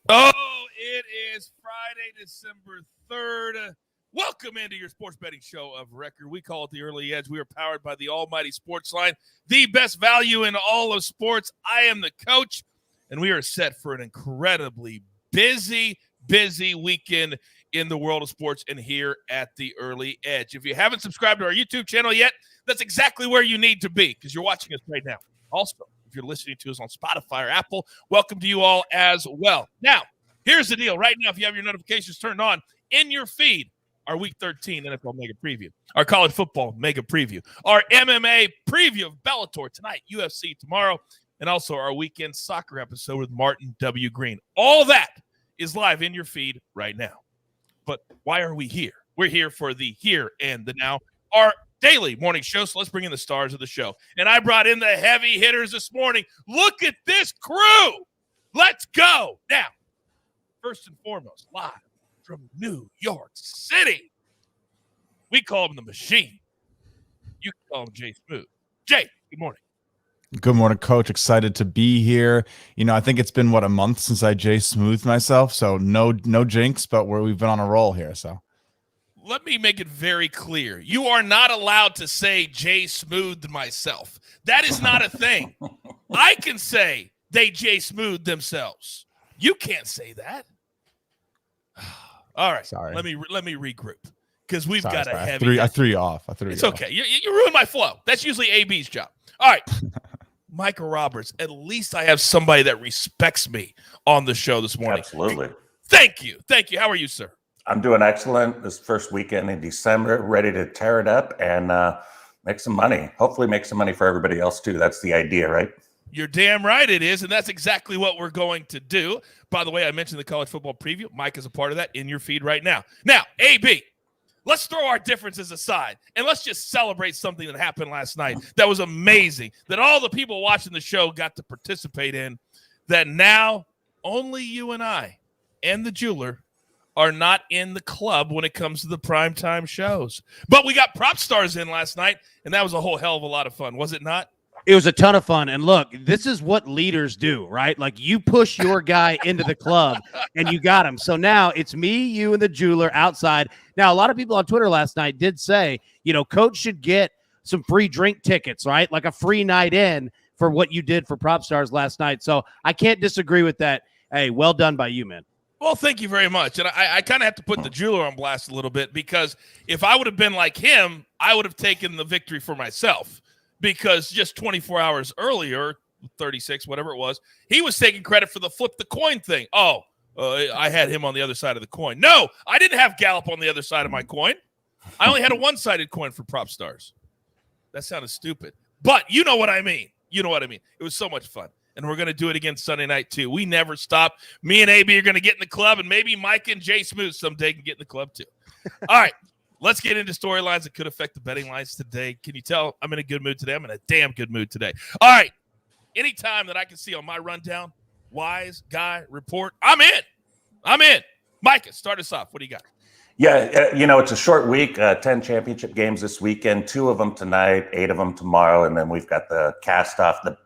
Oh, it is Friday, December 3rd. Welcome into your sports betting show of record. We call it the Early Edge. We are powered by the almighty SportsLine, the best value in all of sports. I am the coach, and we are set for an incredibly busy weekend in the world of sports and here at the Early Edge. If you haven't subscribed to our YouTube channel yet, that's exactly where you need to be because you're watching us right now. Also, if you're listening to us on Spotify or Apple, welcome to you all as well. Now, here's the deal. Right now, if you have your notifications turned on, in your feed, our Week 13 NFL Mega Preview, our College Football Mega Preview, our MMA Preview of Bellator tonight, UFC tomorrow, and also our Weekend Soccer episode with Martin W. Green. All that is live in your feed right now. But why are we here? We're here for the here and the now, our daily morning show. So let's bring in the stars of the show. And I brought in the heavy hitters this morning. Look at this crew. Let's go. Now, first and foremost, live from New York City, we call him the Machine. You can call him Jay Smooth. Jay, good morning. Good morning, Coach. Excited to be here. You know, I think it's been, a month since I Jay Smoothed myself. So no jinx, but we've been on a roll here. So let me make it very clear. You are not allowed to say Jay Smoothed myself. That is not a thing. I can say they Jay Smoothed themselves. You can't say that. All right. Sorry. Let me regroup because we've got a heavy. I threw you off. It's okay. You ruined my flow. That's usually AB's job. All right. Micah Roberts. At least I have somebody that respects me on the show this morning. Absolutely. Thank you. How are you, sir? I'm doing excellent this first weekend in December, ready to tear it up and make some money. Hopefully make some money for everybody else too. That's the idea, right? You're damn right it is, and that's exactly what we're going to do. By the way, I mentioned the college football preview. Mike is a part of that in your feed right now. Now, AB, let's throw our differences aside, and let's just celebrate something that happened last night that was amazing, that all the people watching the show got to participate in, that now only you and I and the jeweler are not in the club when it comes to the primetime shows. But we got prop stars in last night, and that was a whole hell of a lot of fun, was it not? It was a ton of fun. And look, this is what leaders do, right? Like you push your guy into the club and you got him. So now it's me, you, and the jeweler outside. Now, a lot of people on Twitter last night did say, Coach should get some free drink tickets, right? Like a free night in for what you did for Prop Stars last night. So I can't disagree with that. Hey, well done by you, man. Well, thank you very much. And I kind of have to put the jeweler on blast a little bit because if I would have been like him, I would have taken the victory for myself. Because just 24 hours earlier, 36, whatever it was, he was taking credit for the flip the coin thing. I had him on the other side of the coin. No, I didn't have Gallup on the other side of my coin. I only had a one-sided coin for Prop Stars. That sounded stupid. But you know what I mean. It was so much fun. And we're going to do it again Sunday night, too. We never stop. Me and AB are going to get in the club, and maybe Mike and Jay Smooth someday can get in the club, too. All right. Let's get into storylines that could affect the betting lines today. Can you tell I'm in a good mood today? I'm in a damn good mood today. All right. Anytime that I can see on my rundown, Wise Guy Report, I'm in. Micah, start us off. What do you got? Yeah, it's a short week, 10 championship games this weekend, 2 of them tonight, 8 of them tomorrow, and then we've got the cast off the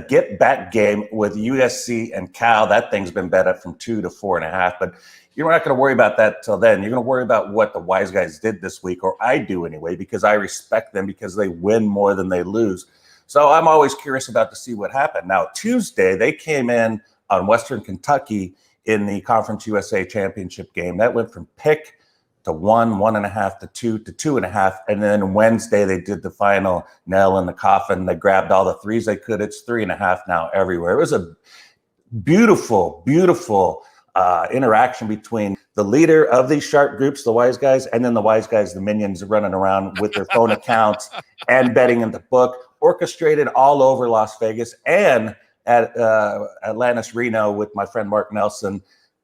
get back game with USC and Cal. That thing's been bet up from 2 to 4.5, but you're not going to worry about that till then. You're going to worry about what the Wise Guys did this week, or I do anyway, because I respect them because they win more than they lose. So I'm always curious about to see what happened. Now, Tuesday, they came in on Western Kentucky in the Conference USA Championship game. That went from pick to 1, 1.5 to 2 to 2.5. And then Wednesday, they did the final nail in the coffin. They grabbed all the threes they could. It's 3.5 now everywhere. It was a beautiful interaction between the leader of these sharp groups, the Wise Guys, and then the Wise Guys, the minions running around with their phone accounts and betting in the book, orchestrated all over Las Vegas and at Atlantis Reno with my friend Mark Nelson.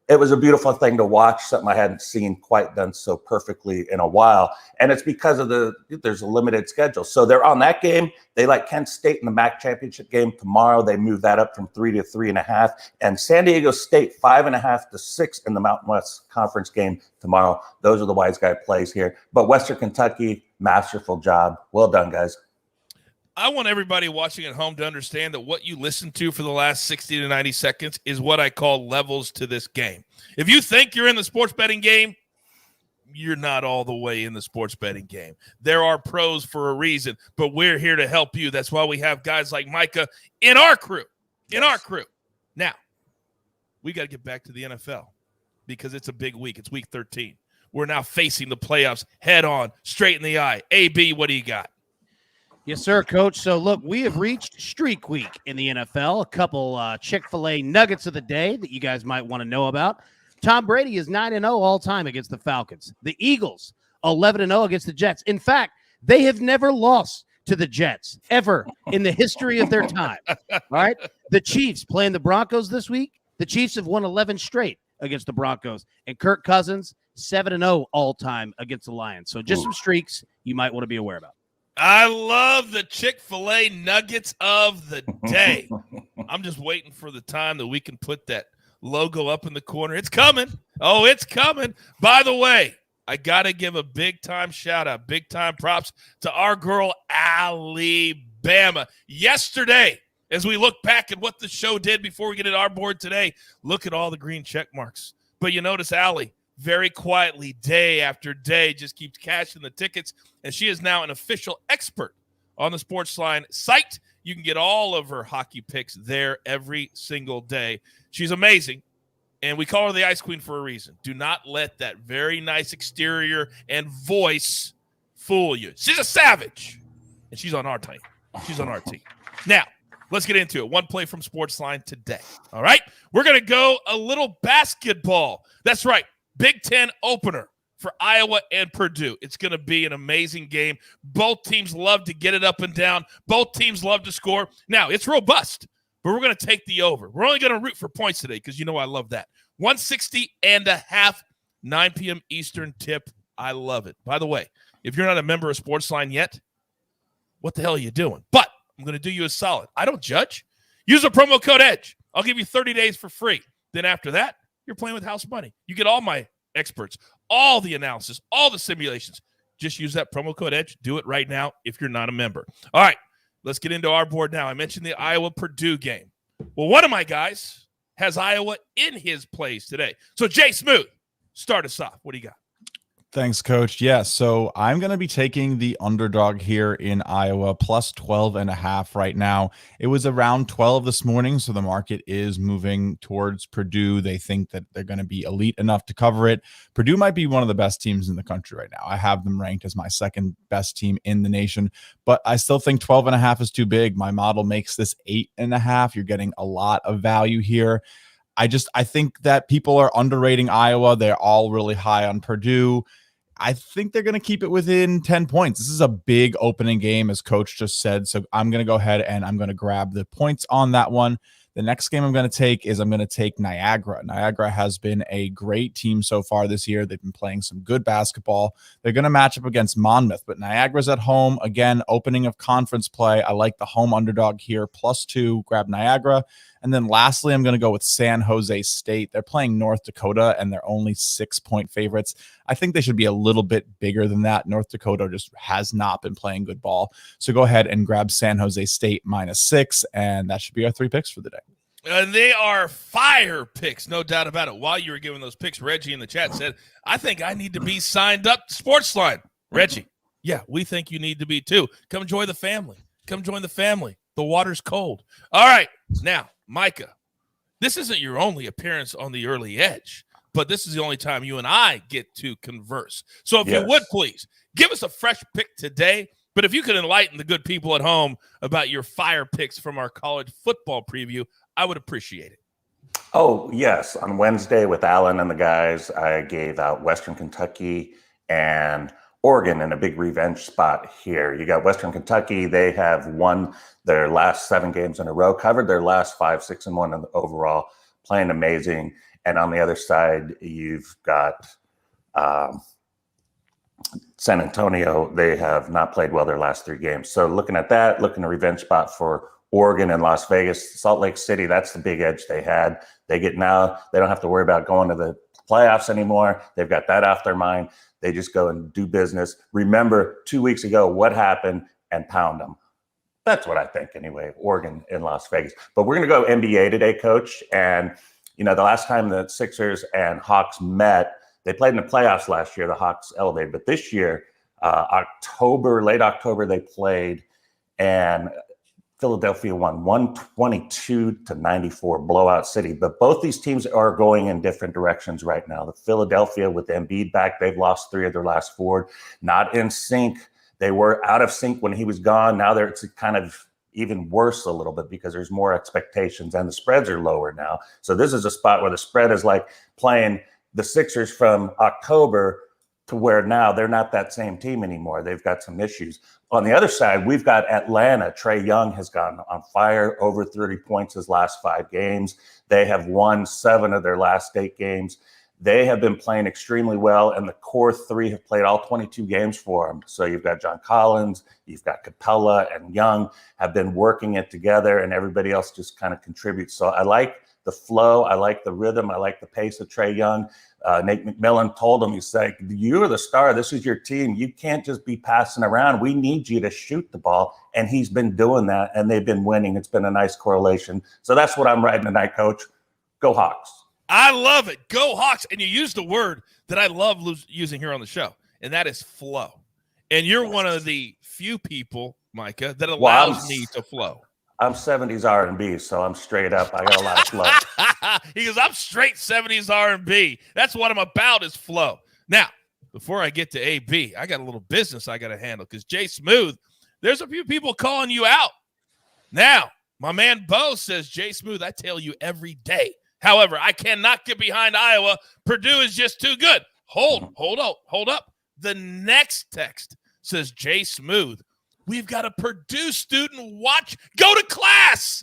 It was a beautiful thing to watch, something I hadn't seen quite done so perfectly in a while. And it's because of there's a limited schedule. So they're on that game. They like Kent State in the MAC championship game tomorrow. They move that up from 3 to 3.5. And San Diego State 5.5 to 6 in the Mountain West Conference game tomorrow. Those are the Wise Guy plays here. But Western Kentucky, masterful job. Well done, guys. I want everybody watching at home to understand that what you listen to for the last 60 to 90 seconds is what I call levels to this game. If you think you're in the sports betting game, you're not all the way in the sports betting game. There are pros for a reason, but we're here to help you. That's why we have guys like Micah in our crew. Now, we got to get back to the NFL because it's a big week. It's week 13. We're now facing the playoffs head on, straight in the eye. AB, what do you got? Yes, sir, Coach. So, look, we have reached streak week in the NFL. A couple Chick-fil-A nuggets of the day that you guys might want to know about. Tom Brady is 9-0 all time against the Falcons. The Eagles, 11-0 against the Jets. In fact, they have never lost to the Jets ever in the history of their time. All right? The Chiefs playing the Broncos this week. The Chiefs have won 11 straight against the Broncos. And Kirk Cousins, 7-0 all time against the Lions. So just some streaks you might want to be aware about. I love the Chick-fil-A nuggets of the day. I'm just waiting for the time that we can put that logo up in the corner. It's coming. Oh, it's coming. By the way, I got to give a big-time shout-out, big-time props to our girl, Alabama. Yesterday, as we look back at what the show did before we get at our board today, look at all the green check marks. But you notice Allie, very quietly, day after day, just keeps cashing the tickets, and she is now an official expert on the SportsLine site. You can get all of her hockey picks there every single day. She's amazing, and we call her the Ice Queen for a reason. Do not let that very nice exterior and voice fool you. She's a savage, and she's on our team. She's on our team. Now, let's get into it. One play from SportsLine today, all right? We're going to go a little basketball. That's right. Big Ten opener for Iowa and Purdue. It's going to be an amazing game. Both teams love to get it up and down. Both teams love to score. Now, it's robust, but we're going to take the over. We're only going to root for points today because you know I love that. 160.5, 9 p.m. Eastern tip. I love it. By the way, if you're not a member of SportsLine yet, what the hell are you doing? But I'm going to do you a solid. I don't judge. Use the promo code EDGE. I'll give you 30 days for free. Then after that, you're playing with house money. You get all my experts, all the analysis, all the simulations. Just use that promo code EDGE. Do it right now if you're not a member. All right, let's get into our board now. I mentioned the Iowa-Purdue game. Well, one of my guys has Iowa in his plays today. So, Jay Smooth, start us off. What do you got? Thanks, Coach. Yeah, so I'm going to be taking the underdog here in Iowa, plus 12.5 right now. It was around 12 this morning, so the market is moving towards Purdue. They think that they're going to be elite enough to cover it. Purdue might be one of the best teams in the country right now. I have them ranked as my second best team in the nation, but I still think 12.5 is too big. My model makes this 8.5. You're getting a lot of value here. I think that people are underrating Iowa. They're all really high on Purdue. I think they're going to keep it within 10 points. This is a big opening game, as Coach just said. So I'm going to go ahead and I'm going to grab the points on that one. The next game I'm going to take is I'm going to take Niagara. Niagara has been a great team so far this year. They've been playing some good basketball. They're going to match up against Monmouth, but Niagara's at home. Again, opening of conference play. I like the home underdog here, +2. Grab Niagara. And then lastly, I'm going to go with San Jose State. They're playing North Dakota, and they're only 6-point favorites. I think they should be a little bit bigger than that. North Dakota just has not been playing good ball. So go ahead and grab San Jose State -6, and that should be our 3 picks for the day. They are fire picks, no doubt about it. While you were giving those picks, Reggie in the chat said, I think I need to be signed up to SportsLine. Reggie, yeah, we think you need to be too. Come join the family. Come join the family. The water's cold. All right, now, Micah, this isn't your only appearance on the early edge, but this is the only time you and I get to converse. So if you would, please, give us a fresh pick today. But if you could enlighten the good people at home about your fire picks from our college football preview, I would appreciate it. Oh, yes. On Wednesday with Allan and the guys, I gave out Western Kentucky and Oregon in a big revenge spot here. You got Western Kentucky. They have won their last 7 games in a row, covered their last 5, 6-1 in the overall, playing amazing. And on the other side, you've got San Antonio. They have not played well their last 3 games. So looking at that, looking at a revenge spot for Oregon and Las Vegas. Salt Lake City, that's the big edge they had. They don't have to worry about going to the playoffs anymore. They've got that off their mind. They just go and do business. Remember 2 weeks ago what happened and pound them. That's what I think anyway, Oregon in Las Vegas. But we're going to go NBA today, Coach. And, the last time the Sixers and Hawks met, they played in the playoffs last year. The Hawks elevated. But this year, late October, they played. And Philadelphia won 122-94, blowout city. But both these teams are going in different directions right now. The Philadelphia with Embiid back, they've lost 3 of their last 4. Not in sync. They were out of sync when he was gone. Now it's kind of even worse a little bit because there's more expectations and the spreads are lower now. So this is a spot where the spread is like playing the Sixers from October to where now they're not that same team anymore. They've got some issues. On the other side, we've got Atlanta. Trae Young has gotten on fire, over 30 points his last 5 games. They have won 7 of their last 8 games. They have been playing extremely well, and the core 3 have played all 22 games for them. So you've got John Collins, you've got Capella, and Young have been working it together, and everybody else just kind of contributes. So I like the flow. I like the rhythm. I like the pace of Trae Young. Nate McMillan told him, he's like, you're the star. This is your team. You can't just be passing around. We need you to shoot the ball. And he's been doing that, and they've been winning. It's been a nice correlation. So that's what I'm riding tonight, Coach. Go Hawks. I love it. Go Hawks. And you used a word that I love using here on the show, and that is flow. And you're one of the few people, Micah, that allows me to flow. I'm 70s R&B, so I'm straight up. I got a lot of flow. He goes, I'm straight 70s R&B. That's what I'm about is flow. Now, before I get to AB, I got a little business I got to handle because Jay Smooth, there's a few people calling you out. Now, my man Bo says, Jay Smooth, I tell you every day. However, I cannot get behind Iowa. Purdue is just too good. Hold up. The next text says, Jay Smooth, we've got a Purdue student watch. Go to class.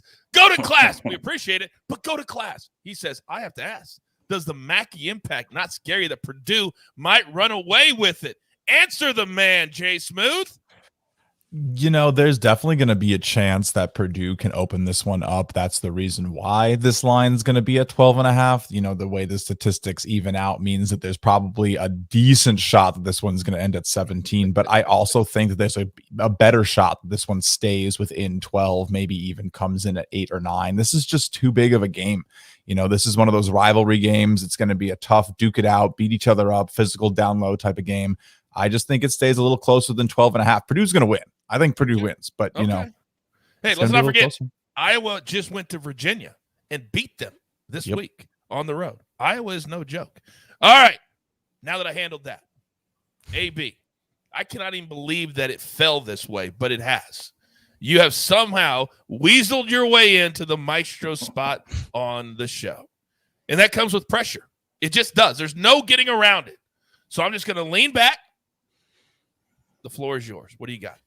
We appreciate it, but go to class. He says, I have to ask, does the Mackey impact not scare you that Purdue might run away with it? Answer the man, Jay Smooth. There's definitely going to be a chance that Purdue can open this one up. That's the reason why this line is going to be at 12.5. The way the statistics even out means that there's probably a decent shot that this one's going to end at 17. But I also think that there's a better shot that this one stays within 12, maybe even comes in at 8 or 9. This is just too big of a game. This is one of those rivalry games. It's going to be a tough duke it out, beat each other up, physical down low type of game. I just think it stays a little closer than 12.5. Purdue's going to win. I think Purdue wins, but Hey, let's not forget, Iowa just went to Virginia and beat them this week on the road. Iowa is no joke. All right, now that I handled that, AB, I cannot even believe that it fell this way, but it has. You have somehow weaseled your way into the maestro spot on the show, and that comes with pressure. It just does. There's no getting around it. So I'm just going to lean back. The floor is yours. What do you got?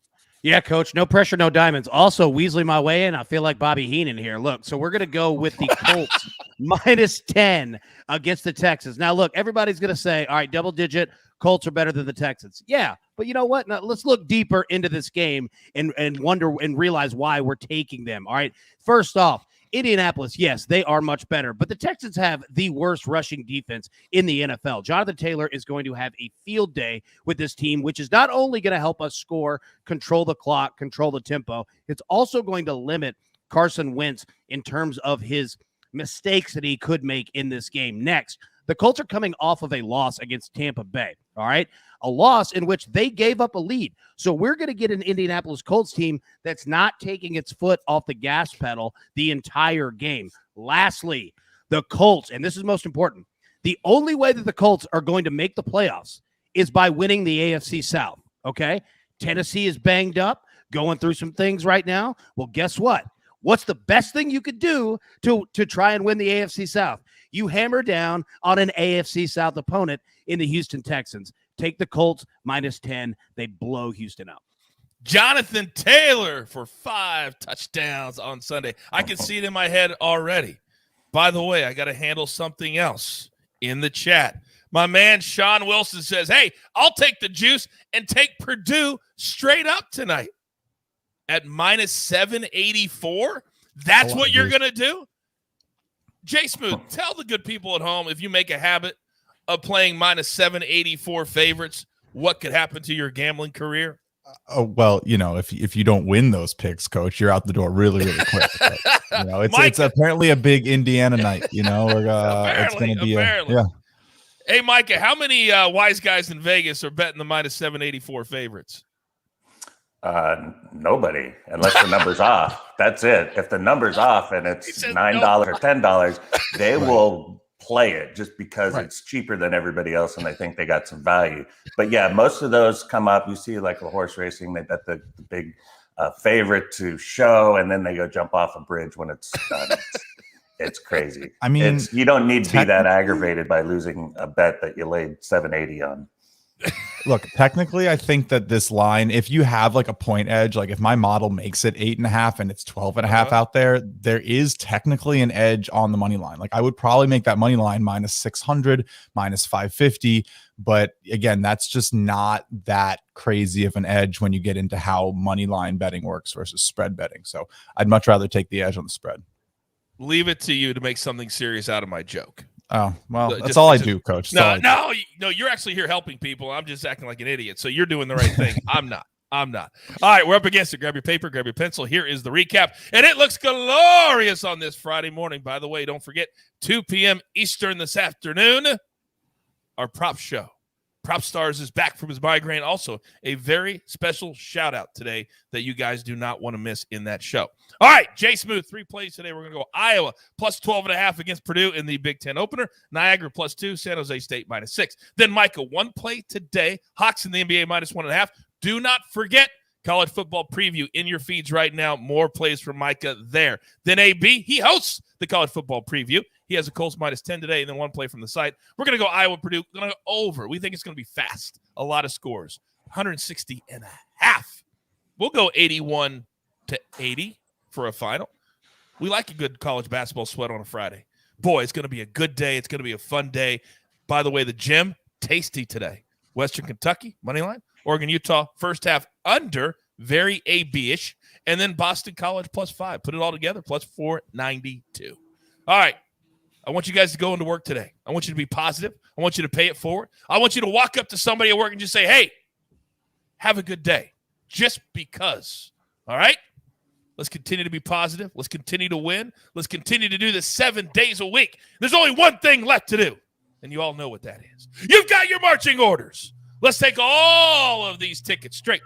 Yeah, Coach, no pressure, no diamonds. Also, Weasley my way in. I feel like Bobby Heenan here. Look, so we're going to go with the Colts minus 10 against the Texans. Now, look, everybody's going to say, all right, double-digit, Colts are better than the Texans. Yeah, but you know what? Now, let's look deeper into this game and wonder and realize why we're taking them, all right? First off, Indianapolis, yes, they are much better, but the Texans have the worst rushing defense in the NFL. Jonathan Taylor is going to have a field day with this team, which is not only going to help us score, control the clock, control the tempo, it's also going to limit Carson Wentz in terms of his mistakes that he could make in this game. Next, the Colts are coming off of a loss against Tampa Bay, all right? A loss in which they gave up a lead. So we're going to get an Indianapolis Colts team that's not taking its foot off the gas pedal the entire game. Lastly, the Colts, and this is most important, the only way that the Colts are going to make the playoffs is by winning the AFC South, okay? Tennessee is banged up, going through some things right now. Well, guess what? What's the best thing you could do to try and win the AFC South? You hammer down on an AFC South opponent in the Houston Texans. Take the Colts minus 10. They blow Houston out. Jonathan Taylor for 5 touchdowns on Sunday. I can see it in my head already. By the way, I got to handle something else in the chat. My man Sean Wilson says, hey, I'll take the juice and take Purdue straight up tonight at minus 784. That's what you're going to do? Jay Smooth, tell the good people at home, if you make a habit of playing minus 784 favorites, what could happen to your gambling career? Oh, well, if you don't win those picks, coach, you're out the door really, really quick. But, it's apparently a big Indiana night. It's going to be apparently. Hey, Micah, how many wise guys in Vegas are betting the minus 784 favorites? Nobody, unless the number's off. That's it. If the number's off and it's $9 or $10, they will play it just because it's cheaper than everybody else and they think they got some value. But yeah, most of those come up. You see like a horse racing, they bet the big favorite to show, and then they go jump off a bridge when it's done. It's crazy. I mean, you don't need to be that aggravated by losing a bet that you laid 780 on. Look, technically, I think that this line, if you have like a point edge, like if my model makes it 8.5 and it's 12.5 out there is technically an edge on the money line. Like I would probably make that money line minus 600, minus 550. But again, that's just not that crazy of an edge when you get into how money line betting works versus spread betting. So I'd much rather take the edge on the spread. Leave it to you to make something serious out of my joke. Oh, well, that's all I do, coach. No, you're actually here helping people. I'm just acting like an idiot. So you're doing the right thing. I'm not. All right, we're up against it. Grab your paper, grab your pencil. Here is the recap. And it looks glorious on this Friday morning. By the way, don't forget, 2 p.m. Eastern this afternoon, our prop show. Prop Stars is back from his migraine. Also, a very special shout out today that you guys do not want to miss in that show. All right, Jay Smooth, 3 plays today. We're going to go Iowa plus 12.5 against Purdue in the Big Ten opener. Niagara plus 2, San Jose State minus 6. Then Micah, 1 play today. Hawks in the NBA minus 1.5. Do not forget college football preview in your feeds right now. More plays from Micah there. Then AB, he hosts the college football preview. He has a Colts minus 10 today, and then 1 play from the site. We're going to go Iowa, Purdue. We're going to go over. We think it's going to be fast. A lot of scores. 160.5. We'll go 81-80 for a final. We like a good college basketball sweat on a Friday. Boy, it's going to be a good day. It's going to be a fun day. By the way, the gym, tasty today. Western Kentucky, money line. Oregon, Utah, first half under, very AB-ish. And then Boston College plus 5. Put it all together, plus 492. All right. I want you guys to go into work today. I want you to be positive. I want you to pay it forward. I want you to walk up to somebody at work and just say, hey, have a good day. Just because. All right? Let's continue to be positive. Let's continue to win. Let's continue to do this 7 days a week. There's only one thing left to do, and you all know what that is. You've got your marching orders. Let's take all of these tickets straight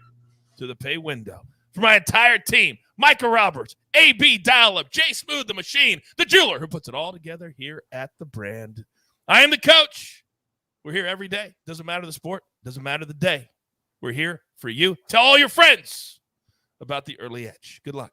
to the pay window. For my entire team, Micah Roberts, AB Dial-Up, Jay Smooth the Machine, the jeweler who puts it all together here at the brand. I am the coach. We're here every day. Doesn't matter the sport. Doesn't matter the day. We're here for you. Tell all your friends about the early edge. Good luck.